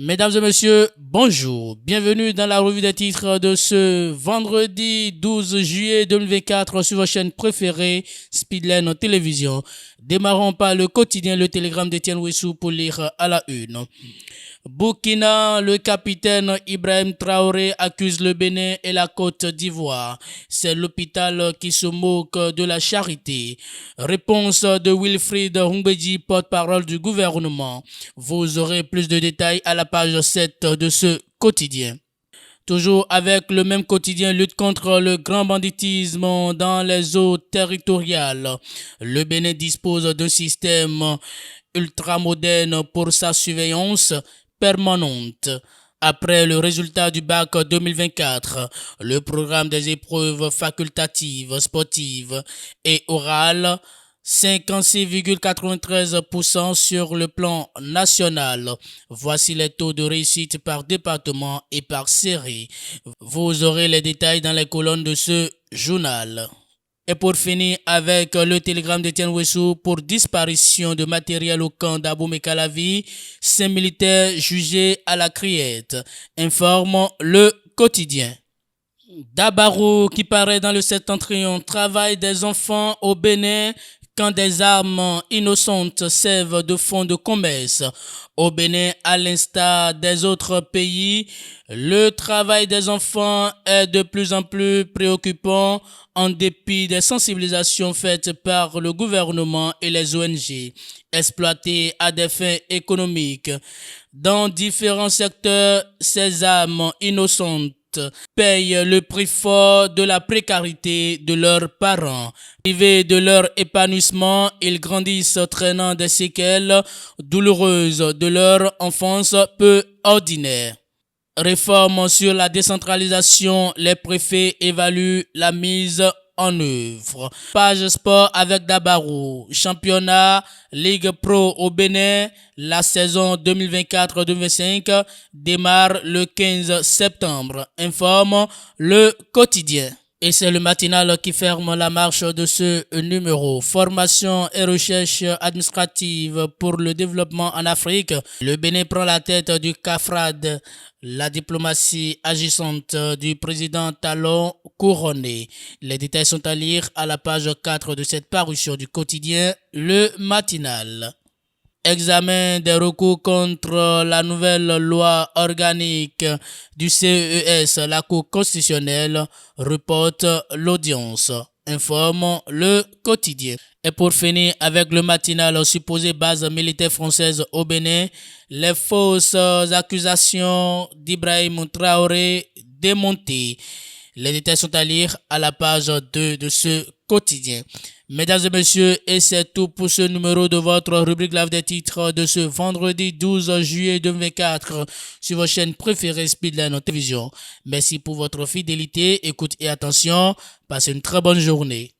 Mesdames et messieurs, bonjour. Bienvenue dans la revue des titres de ce vendredi 12 juillet 2024 sur votre chaîne préférée, Speedline Télévision. Démarrons par le quotidien Le Télégramme d'Étienne Ouissou pour lire à la une. Burkina, le capitaine Ibrahim Traoré accuse le Bénin et la Côte d'Ivoire. C'est l'hôpital qui se moque de la charité. Réponse de Wilfried Humbedji, porte-parole du gouvernement. Vous aurez plus de détails à la page 7 de ce quotidien. Toujours avec le même quotidien, lutte contre le grand banditisme dans les eaux territoriales. Le Bénin dispose d'un système ultramoderne pour sa surveillance permanente. Après le résultat du bac 2024, le programme des épreuves facultatives, sportives et orales, 56,93% sur le plan national. Voici les taux de réussite par département et par série. Vous aurez les détails dans les colonnes de ce journal. Et pour finir avec le télégramme d'Étienne Ouissou pour disparition de matériel au camp d'Abomey-Calavi, 5 militaires jugés à la criette, informe le quotidien. Dabarou qui paraît dans le septentrion, travail des enfants au Bénin quand des armes innocentes servent de fonds de commerce. Au Bénin, à l'instar des autres pays, le travail des enfants est de plus en plus préoccupant en dépit des sensibilisations faites par le gouvernement et les ONG, exploités à des fins économiques. Dans différents secteurs, ces armes innocentes payent le prix fort de la précarité de leurs parents. Privés de leur épanouissement, ils grandissent traînant des séquelles douloureuses de leur enfance peu ordinaire. Réforme sur la décentralisation, les préfets évaluent la mise en œuvre. Page sport avec Dabarou. Championnat Ligue Pro au Bénin. La saison 2024-2025 démarre le 15 septembre. Informe le quotidien. Et c'est le matinal qui ferme la marche de ce numéro. Formation et recherche administrative pour le développement en Afrique. Le Bénin prend la tête du CAFRAD. La diplomatie agissante du président Talon couronné. Les détails sont à lire à la page 4 de cette parution du quotidien Le Matinal. Examen des recours contre la nouvelle loi organique du CES, la Cour constitutionnelle reporte l'audience, informe le quotidien. Et pour finir avec le matinal, supposé base militaire française au Bénin, les fausses accusations d'Ibrahim Traoré démontées. Les détails sont à lire à la page 2 de ce quotidien. Mesdames et messieurs, et c'est tout pour ce numéro de votre rubrique Lave des titres de ce vendredi 12 juillet 2024 sur votre chaîne préférée Speedline Télévision. Merci pour votre fidélité, écoute et attention. Passez une très bonne journée.